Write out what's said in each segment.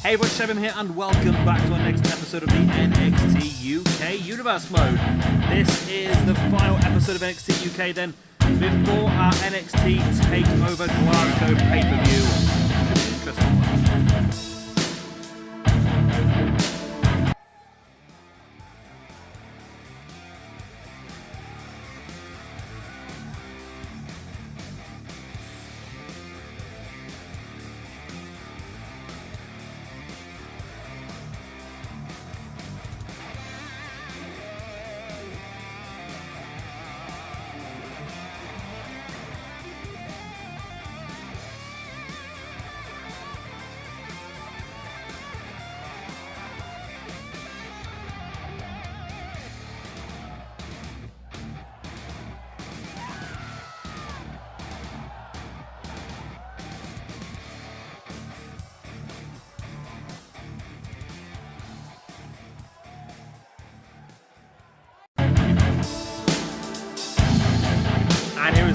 Hey everyone, Shevin here and welcome back to our next episode of the NXT UK Universe Mode. This is the final episode of NXT UK then, before our NXT TakeOver Glasgow pay-per-view. Should be interesting one.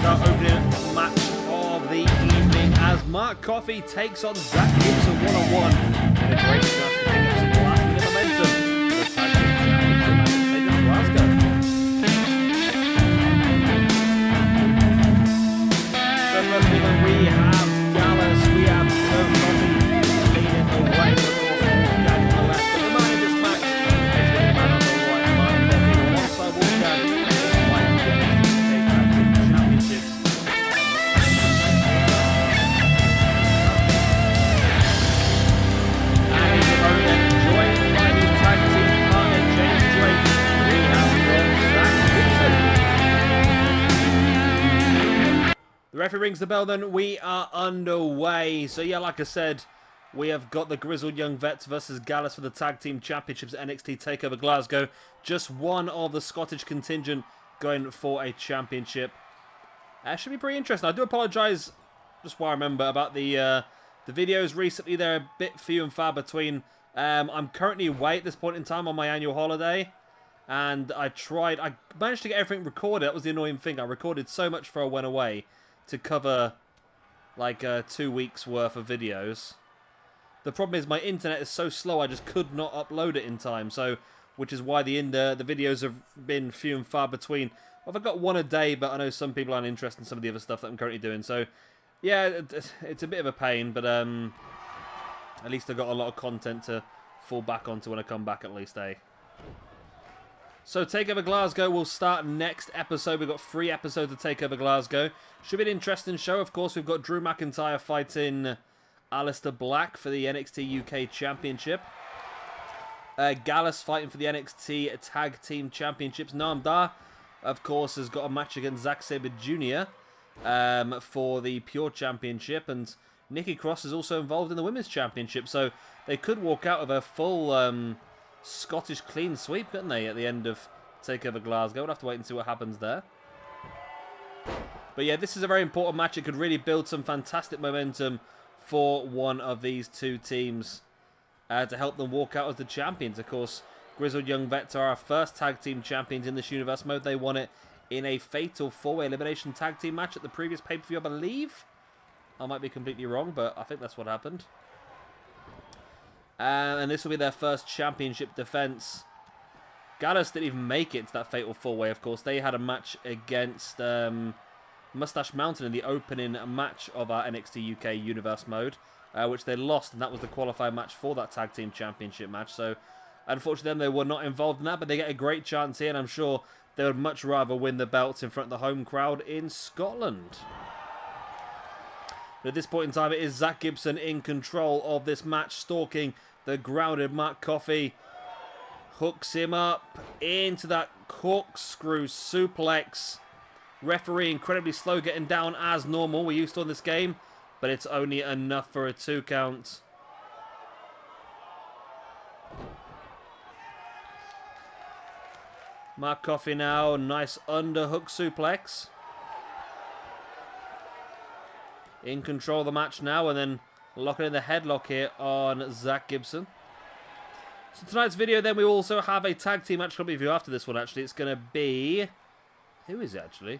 Our opening match of the evening as Coffey takes on Zack Gibson one-on-one in a great chance to pick up some last-minute momentum for the tag team championship match at Glasgow. So firstly then we have Gallus, we have Coffey leading the way, but also Wolfgang on the left. But the man in this match is the man on the right, Coffey alongside Wolfgang. The referee rings the bell then, we are underway. So yeah, like I said, we have got the Grizzled Young Vets versus Gallus for the Tag Team Championships at NXT TakeOver Glasgow. Just one of the Scottish contingent going for a championship. Should be pretty interesting. I do apologise, just what I remember, about the videos recently. They're a bit few and far between. I'm currently away at this point in time on my annual holiday. And I managed to get everything recorded. That was the annoying thing. I recorded so much before I went away to cover like 2 weeks worth of videos. The problem is my internet is so slow I just could not upload it in time, so which is why the videos have been few and far between. Well, I've got one a day, but I know some people aren't interested in some of the other stuff that I'm currently doing, so yeah, it's a bit of a pain, but at least I've got a lot of content to fall back onto when I come back, at least, eh? So TakeOver Glasgow will start next episode. We've got 3 episodes of TakeOver Glasgow. Should be an interesting show. Of course, we've got Drew McIntyre fighting Aleister Black for the NXT UK Championship. Gallus fighting for the NXT Tag Team Championships. Noam Dar, of course, has got a match against Zack Sabre Jr. For the Pure Championship. And Nikki Cross is also involved in the Women's Championship. So they could walk out of a full Scottish clean sweep, couldn't they, at the end of TakeOver Glasgow? We'll have to wait and see what happens there. But yeah, this is a very important match. It could really build some fantastic momentum for one of these two teams to help them walk out as the champions. Of course, Grizzled Young Vets are our first tag team champions in this universe mode. They won it in a fatal 4-way elimination tag team match at the previous pay-per-view, I believe. I might be completely wrong, but I think that's what happened. And this will be their first championship defense. Gallus didn't even make it to that fatal 4-way, of course. They had a match against Mustache Mountain in the opening match of our NXT UK Universe mode, which they lost, and that was the qualifying match for that tag team championship match. So, unfortunately, they were not involved in that, but they get a great chance here, and I'm sure they would much rather win the belts in front of the home crowd in Scotland. But at this point in time, it is Zack Gibson in control of this match, stalking the grounded Coffey. Hooks him up into that corkscrew suplex. Referee incredibly slow getting down as normal. We're used to on this game, but it's only enough for a 2 count. Coffey now, nice underhook suplex. In control of the match now, and then locking in the headlock here on Zack Gibson. So tonight's video, then, we also have a tag team match coming review after this one, actually. It's going to be... Who is it, actually?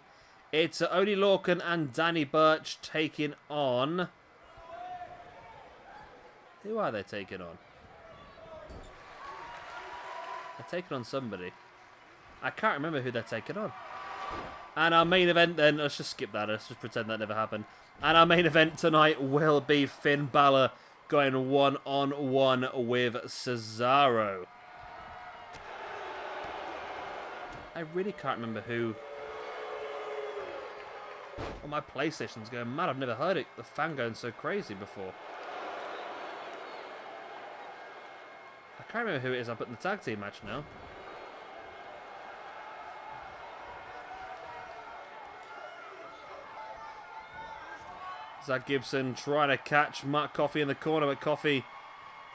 It's only Lorcan and Danny Burch taking on... Who are they taking on? They're taking on somebody. I can't remember who they're taking on. And our main event then, let's just skip that, let's just pretend that never happened. And our main event tonight will be Finn Balor going one-on-one with Cesaro. I really can't remember who. Oh, my PlayStation's going mad. I've never heard it. The fan going so crazy before. I can't remember who it is I put in the tag team match now. Zack Gibson trying to catch Mark Coffey in the corner, but Coffey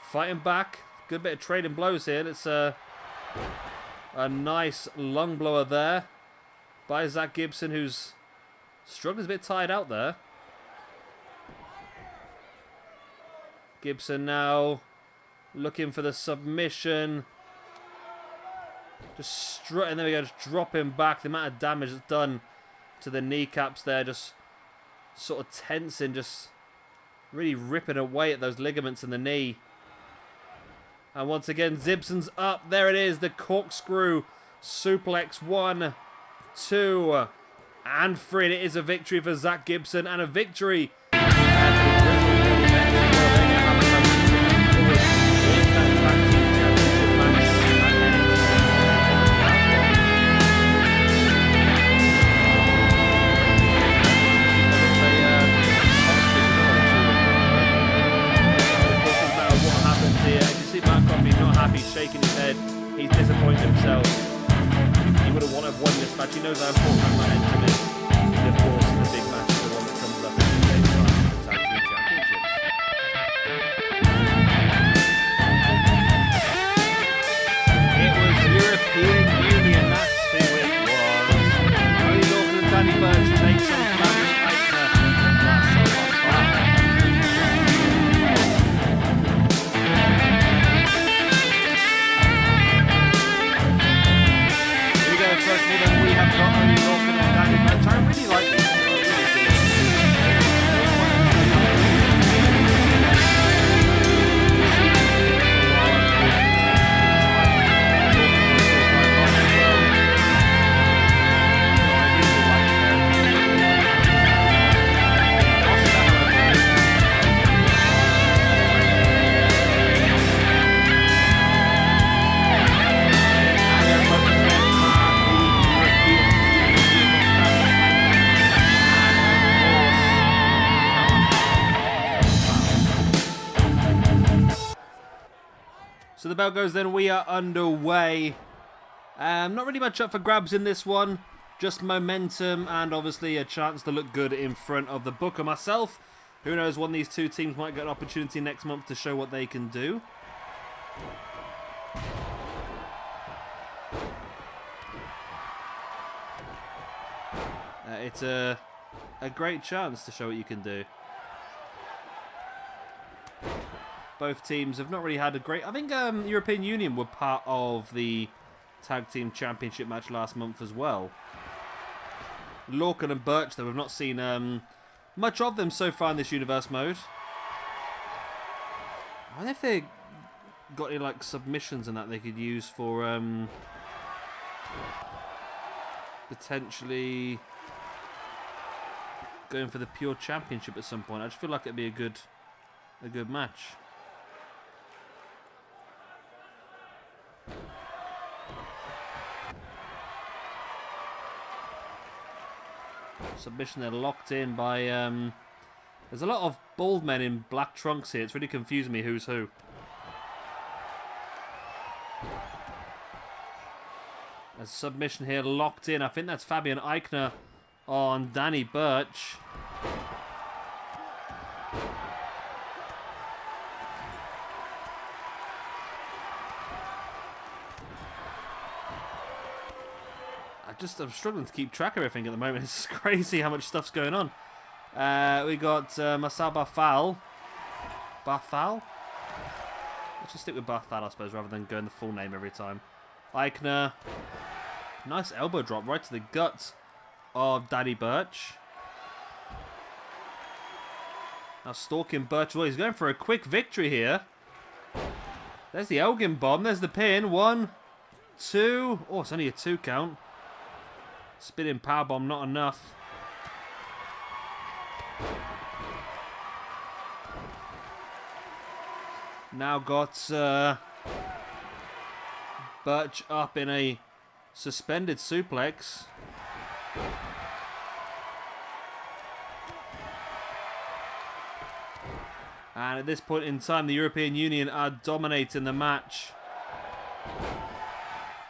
fighting back. Good bit of trading blows here. It's a nice lung blower there by Zack Gibson, who's struggling, a bit tired out there. Gibson now looking for the submission. Just strutting, there we go, just dropping back. The amount of damage that's done to the kneecaps there, just sort of tensing, just really ripping away at those ligaments in the knee. And once again, Gibson's up. There it is, the corkscrew suplex. 1, 2, and 3. And it is a victory for Zack Gibson and a victory. Shaking his head, he's disappointed himself. He would have won this match. He knows how important that momentum is. And of course, the big match is the one that comes up in the Tag Team Championships. It was European Union, that's who it was. Only Lorcan and Danny Burch takes on Fabian Eichner. That's so much fun. First of all, then we have got only Lorcan and Danny Burch. I really like this. So the bell goes then, we are underway. Not really much up for grabs in this one. Just momentum and obviously a chance to look good in front of the booker. Myself, who knows, one of these two teams might get an opportunity next month to show what they can do. It's a great chance to show what you can do. Both teams have not really had a great... I think European Union were part of the Tag Team Championship match last month as well. Lorcan and Burch, though, we've not seen much of them so far in this universe mode. I wonder if they got any like submissions and that they could use for potentially going for the pure championship at some point. I just feel like it'd be a good match. Submission, they're locked in by there's a lot of bald men in black trunks here. It's really confusing me who's who. A submission here locked in. I think that's Fabian Eichner on Danny Burch. I'm struggling to keep track of everything at the moment. It's crazy how much stuff's going on. We got Marcel Barthal. Barthal? Let's just stick with Barthal, I suppose, rather than going the full name every time. Eichner. Nice elbow drop right to the gut of Danny Burch. Now stalking Burch. Well, he's going for a quick victory here. There's the Elgin bomb. There's the pin. 1, 2. Oh, it's only a 2 count. Spinning powerbomb, not enough. Now got Burch up in a suspended suplex. And at this point in time, the European Union are dominating the match.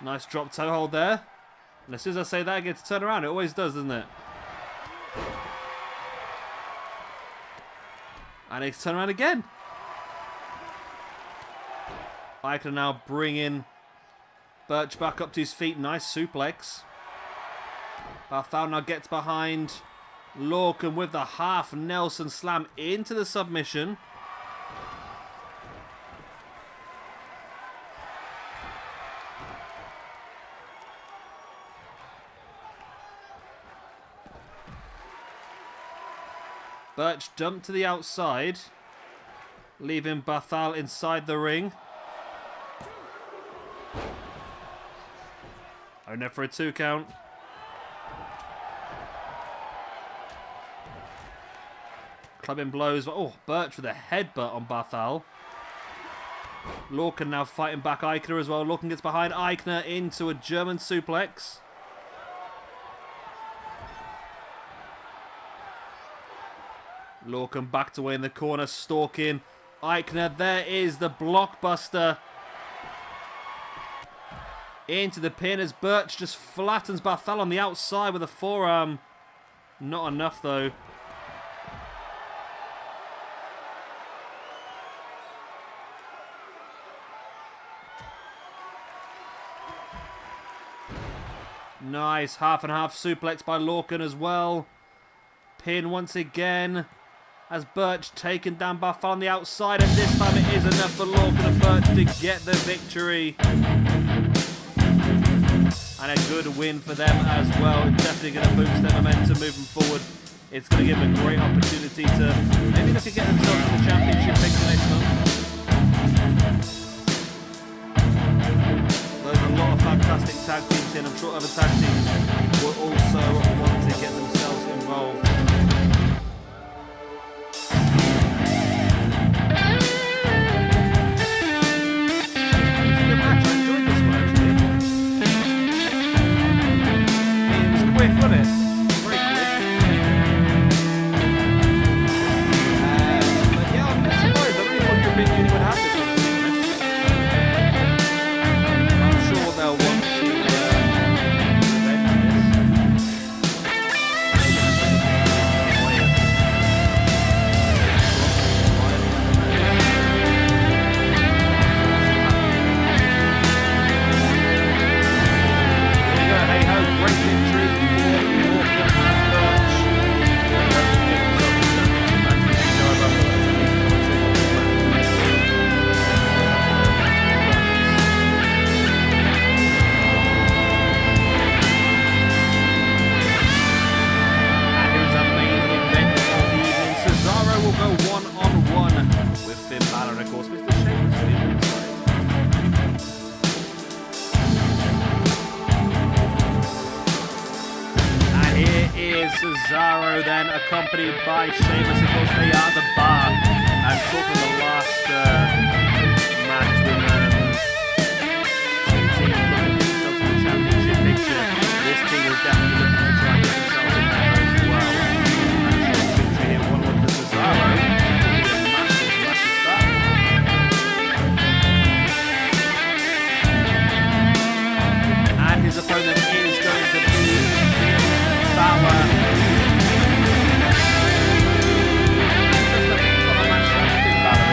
Nice drop toe hold there. And as soon as I say that, it gets turned around. It always does, doesn't it? And it's turned around again. I can now bring in Burch back up to his feet. Nice suplex. Barthal now gets behind Lorcan with the half Nelson slam into the submission. Burch dumped to the outside, leaving Barthal inside the ring. Oh no, for a 2 count. Clubbing blows. Oh, Burch with a headbutt on Barthal. Lorcan now fighting back Eichner as well. Lorcan gets behind Eichner into a German suplex. Lorcan backed away in the corner, stalking Eichner. There is the blockbuster into the pin as Burch just flattens Barthal on the outside with a forearm. Not enough though. Nice half and half suplex by Lorcan as well. Pin once again as Burch taken down Barthal on the outside, and this time it is enough for Lorcan and Burch to get the victory. And a good win for them as well. It's definitely going to boost their momentum moving forward. It's going to give them a great opportunity to maybe look at getting themselves in the championship picture next month. There's a lot of fantastic tag teams here, and I'm sure other tag teams will also want to get themselves involved. Wasn't it? Very quick. But yeah, I'm a bit surprised. I really thought European Union would have this one, to be honest. I'm sure they'll want to prevent this. Hey ho, great victory. Go one-on-one with Finn Balor, and of course, Mr. Sheamus on the inside. And here is Cesaro then, accompanied by Sheamus. Of course, they are the bar. And talking the last match with two teams looking to get themselves in the championship picture. This team is definitely looking to try and get themselves in there as well. Here, 1-1 for Cesaro. It'll be a massive, massive start. And his opponent is going to be Finn Balor. Just looking for the match of Finn Balor.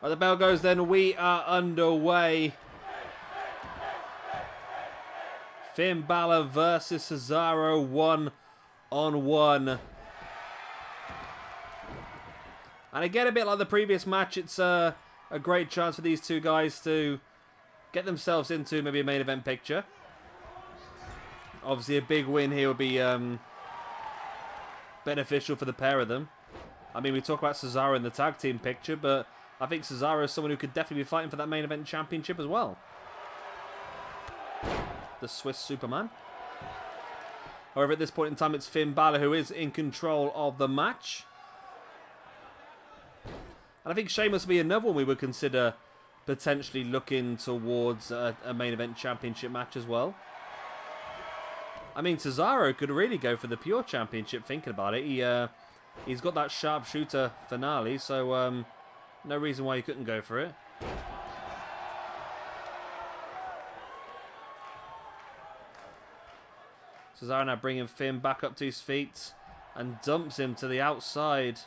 The bell goes then, we are underway. Finn Balor versus Cesaro 1-on-1. And again, a bit like the previous match, it's a great chance for these two guys to get themselves into maybe a main event picture. Obviously, a big win here would be beneficial for the pair of them. I mean, we talk about Cesaro in the tag team picture, but I think Cesaro is someone who could definitely be fighting for that main event championship as well. The Swiss Superman. However, at this point in time, it's Finn Balor who is in control of the match. And I think Sheamus will be another one we would consider potentially looking towards a main event championship match as well. I mean, Cesaro could really go for the pure championship, thinking about it. He's got that sharpshooter finale, so no reason why he couldn't go for it. Cesaro now bringing Finn back up to his feet and dumps him to the outside.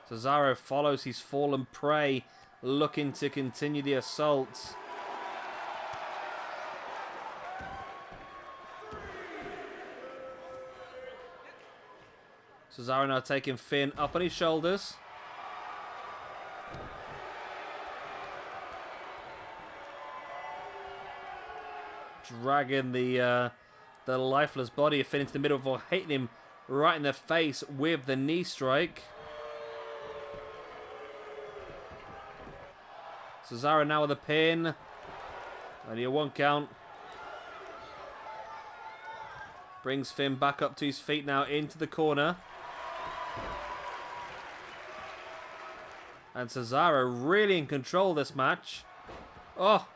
Cesaro follows his fallen prey, looking to continue the assault. Cesaro now taking Finn up on his shoulders. Dragging the lifeless body of Finn into the middle before hitting him right in the face with the knee strike. Cesaro now with a pin. Only a 1 count. Brings Finn back up to his feet now into the corner. And Cesaro really in control of this match. Oh,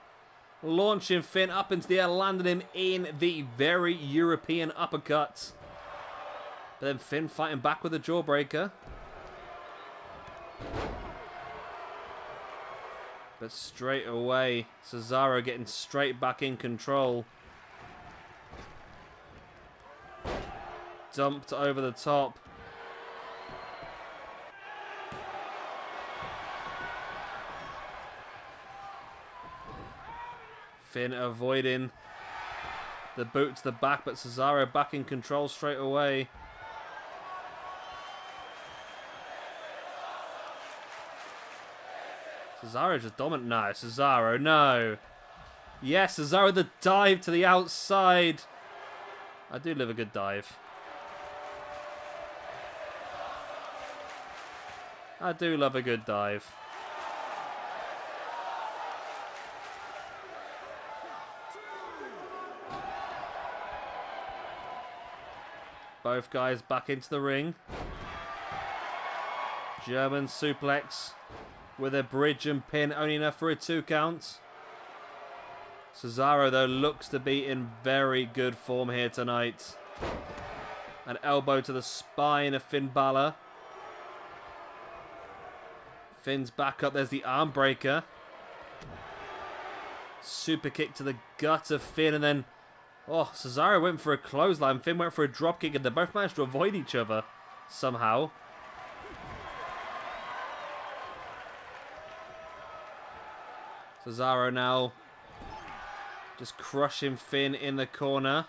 launching Finn up into the air, landing him in the very European uppercut. But then Finn fighting back with a jawbreaker. But straight away, Cesaro getting straight back in control. Dumped over the top. Finn avoiding the boot to the back, but Cesaro back in control straight away. Cesaro just dominant. No, Cesaro, no. Yes, Cesaro, the dive to the outside. I do love a good dive. I do love a good dive. Both guys back into the ring. German suplex with a bridge and pin, only enough for a 2 count. Cesaro, though, looks to be in very good form here tonight. An elbow to the spine of Finn Balor. Finn's back up. There's the arm breaker. Super kick to the gut of Finn, and then oh, Cesaro went for a clothesline. Finn went for a dropkick, and they both managed to avoid each other somehow. Cesaro now just crushing Finn in the corner.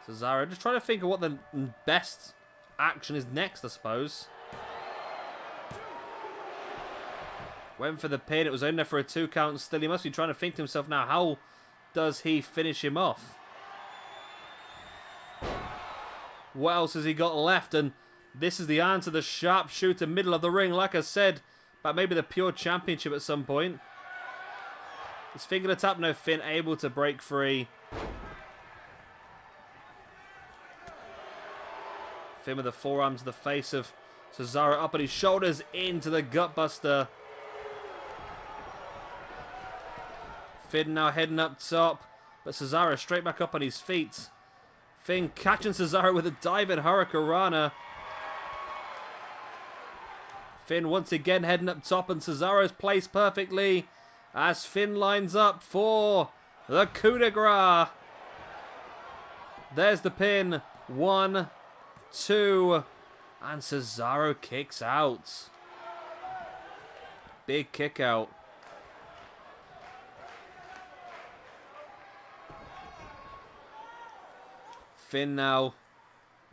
Cesaro just trying to think of what the best action is next, I suppose. Went for the pin. It was only there for a 2 count still. He must be trying to think to himself now, how does he finish him off? What else has he got left? And this is the answer. The sharpshooter, middle of the ring. Like I said, but maybe the pure championship at some point. His finger to tap. No, Finn able to break free. Finn with the forearm to the face of Cesaro, up on his shoulders into the gutbuster. Finn now heading up top, but Cesaro straight back up on his feet. Finn catching Cesaro with a diving hurricanrana. Finn once again heading up top, and Cesaro's placed perfectly as Finn lines up for the coup de grace. There's the pin. 1, 2, And Cesaro kicks out. Big kick out. Finn now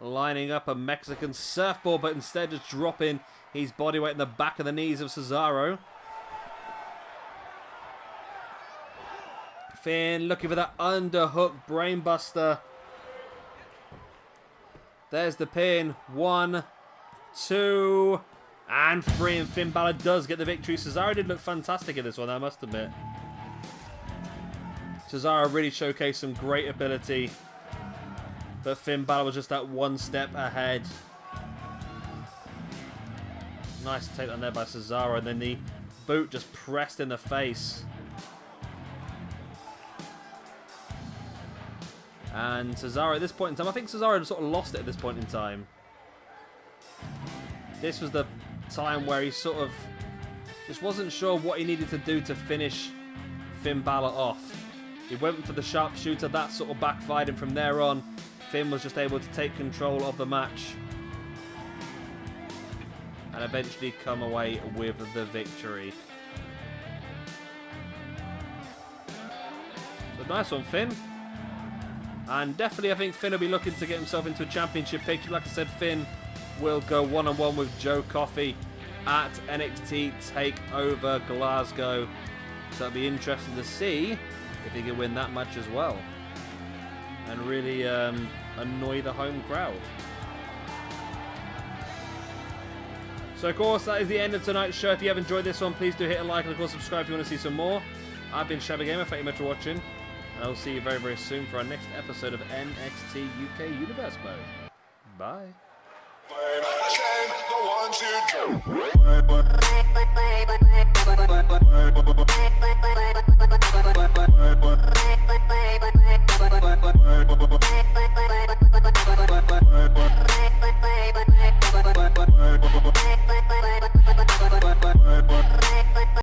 lining up a Mexican surfboard, but instead just dropping his body weight in the back of the knees of Cesaro. Finn looking for that underhook brainbuster. There's the pin. 1, 2, and 3. And Finn Balor does get the victory. Cesaro did look fantastic in this one, I must admit. Cesaro really showcased some great ability. But Finn Balor was just that one step ahead. Nice takedown there by Cesaro. And then the boot just pressed in the face. And Cesaro at this point in time, I think Cesaro sort of lost it at this point in time. This was the time where he sort of just wasn't sure what he needed to do to finish Finn Balor off. He went for the sharpshooter, that sort of backfired, and from there on, Finn was just able to take control of the match and eventually come away with the victory. So nice one, Finn. And definitely I think Finn will be looking to get himself into a championship picture. Like I said, Finn will go one-on-one with Joe Coffey at NXT TakeOver Glasgow. So it'll be interesting to see if he can win that match as well. And really annoy the home crowd. So of course that is the end of tonight's show. If you have enjoyed this one, please do hit a like and of course subscribe if you want to see some more. I've been Shabba Gamer, thank you much for watching. And I'll see you very, very soon for our next episode of NXT UK Universe Mode. Bye. The one, two,